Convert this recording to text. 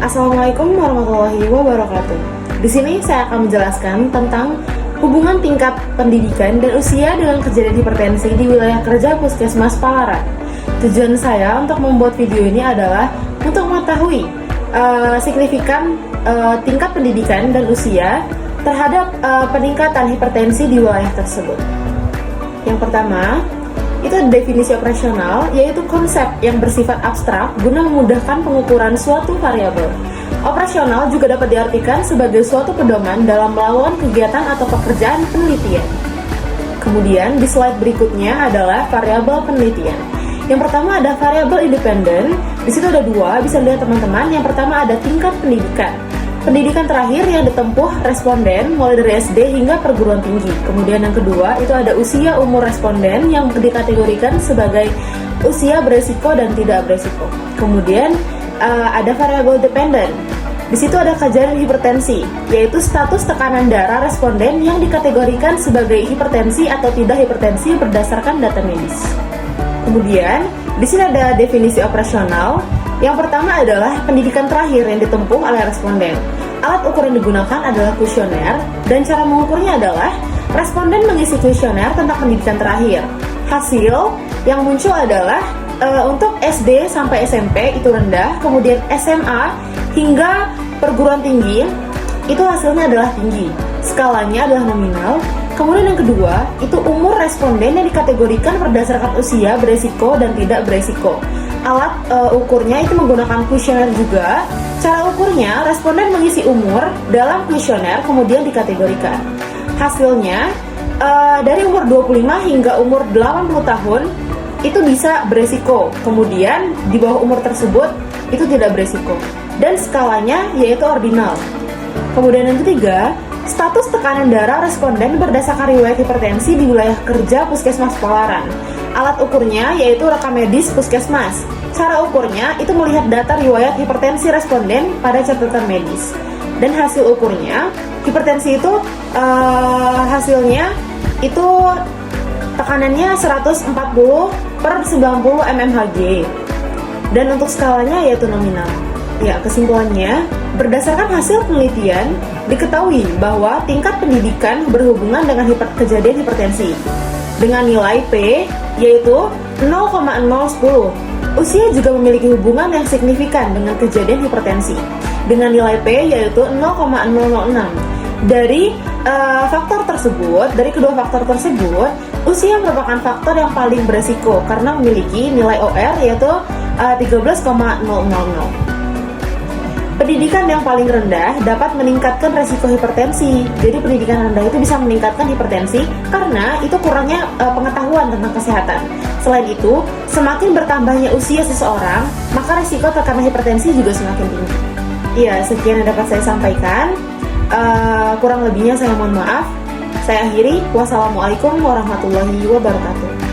Assalamualaikum warahmatullahi wabarakatuh. Di sini saya akan menjelaskan tentang hubungan tingkat pendidikan dan usia dengan kejadian hipertensi di wilayah kerja Puskesmas Palaran. Tujuan saya untuk membuat video ini adalah untuk mengetahui signifikan tingkat pendidikan dan usia terhadap peningkatan hipertensi di wilayah tersebut. Yang pertama, itu definisi operasional, yaitu konsep yang bersifat abstrak guna memudahkan pengukuran suatu variabel. Operasional juga dapat diartikan sebagai suatu pedoman dalam melakukan kegiatan atau pekerjaan penelitian. Kemudian di slide berikutnya adalah variabel penelitian. Yang pertama ada variabel independen. Di situ ada dua, bisa lihat teman-teman. Yang pertama ada tingkat pendidikan. Pendidikan terakhir yang ditempuh responden mulai dari SD hingga perguruan tinggi. Kemudian yang kedua itu ada usia umur responden yang dikategorikan sebagai usia beresiko dan tidak beresiko. Kemudian ada variabel dependen. Di situ ada kajian hipertensi, yaitu status tekanan darah responden yang dikategorikan sebagai hipertensi atau tidak hipertensi berdasarkan data medis. Kemudian di sini ada definisi operasional. Yang pertama adalah pendidikan terakhir yang ditempuh oleh responden. Alat ukur yang digunakan adalah kuesioner dan cara mengukurnya adalah responden mengisi kuesioner tentang pendidikan terakhir. Hasil yang muncul adalah untuk SD sampai SMP itu rendah, kemudian SMA hingga perguruan tinggi itu hasilnya adalah tinggi. Skalanya adalah nominal. Kemudian yang kedua, itu umur responden yang dikategorikan berdasarkan usia beresiko dan tidak beresiko. Alat ukurnya itu menggunakan kuesioner juga. Cara ukurnya, responden mengisi umur dalam kuesioner kemudian dikategorikan. Hasilnya, dari umur 25 hingga umur 80 tahun, itu bisa beresiko. Kemudian, di bawah umur tersebut, itu tidak beresiko. Dan skalanya yaitu ordinal. Kemudian yang ketiga, status tekanan darah responden berdasarkan riwayat hipertensi di wilayah kerja Puskesmas Palaran. Alat ukurnya yaitu rekam medis Puskesmas. Cara ukurnya itu melihat data riwayat hipertensi responden pada catatan medis. Dan hasil ukurnya, hipertensi itu hasilnya itu tekanannya 140 per 90 mmHg. Dan untuk skalanya yaitu nominal. Ya, kesimpulannya, berdasarkan hasil penelitian, diketahui bahwa tingkat pendidikan berhubungan dengan kejadian hipertensi. Dengan nilai P, yaitu 0,010. Usia juga memiliki hubungan yang signifikan dengan kejadian hipertensi. Dengan nilai P, yaitu 0,006. Dari kedua faktor tersebut, usia merupakan faktor yang paling beresiko karena memiliki nilai OR yaitu 13,000. Pendidikan yang paling rendah dapat meningkatkan resiko hipertensi. Jadi pendidikan rendah itu bisa meningkatkan hipertensi karena itu kurangnya pengetahuan tentang kesehatan. Selain itu, semakin bertambahnya usia seseorang, maka resiko terkena hipertensi juga semakin tinggi. Iya, sekian yang dapat saya sampaikan. Kurang lebihnya saya mohon maaf. Saya akhiri. Wassalamualaikum warahmatullahi wabarakatuh.